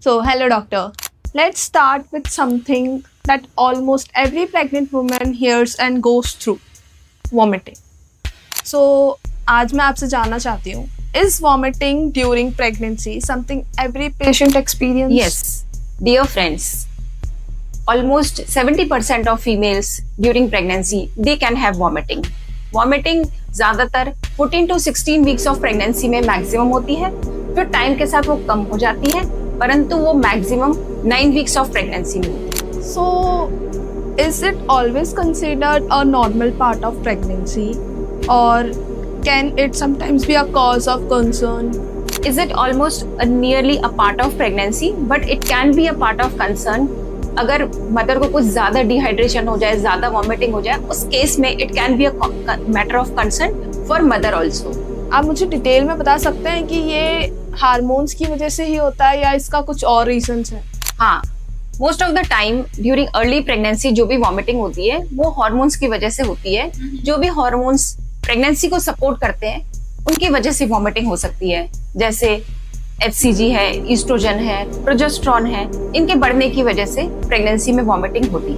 So, hello, doctor. Let's start with something that almost every pregnant woman hears and goes through vomiting. So, आज मैं आपसे जानना चाहती हूँ, is vomiting during pregnancy something every patient experience? Yes, dear friends, almost 70% of females during pregnancy they can have vomiting. Vomiting ज़्यादातर 14 to 16 weeks of pregnancy में maximum होती है, फिर टाइम के साथ वो कम हो जाती है, परंतु वो मैक्सिमम 9 weeks of pregnancy में होती है. So, is it always considered a normal part of pregnancy, or can it sometimes be a cause of concern? Is it almost nearly a part of pregnancy, but it can be a part of concern. अगर mother को कुछ ज्यादा dehydration हो जाए, ज्यादा vomiting हो जाए, उस केस में it can be a matter of concern for mother also. आप मुझे डिटेल में बता सकते हैं कि ये हार्मोन्स की वजह से ही होता है या इसका कुछ और रीजंस है? हाँ, most of the time during early pregnancy जो भी वॉमिटिंग होती है वो हार्मोन्स की वजह से होती है. जो भी हार्मोन्स प्रेगनेंसी को सपोर्ट करते हैं उनकी वजह से वॉमिटिंग हो सकती है, जैसे HCG है, ईस्ट्रोजन है, प्रोजेस्टेरॉन है. इनके बढ़ने की वजह से प्रेगनेंसी में वॉमिटिंग होती है.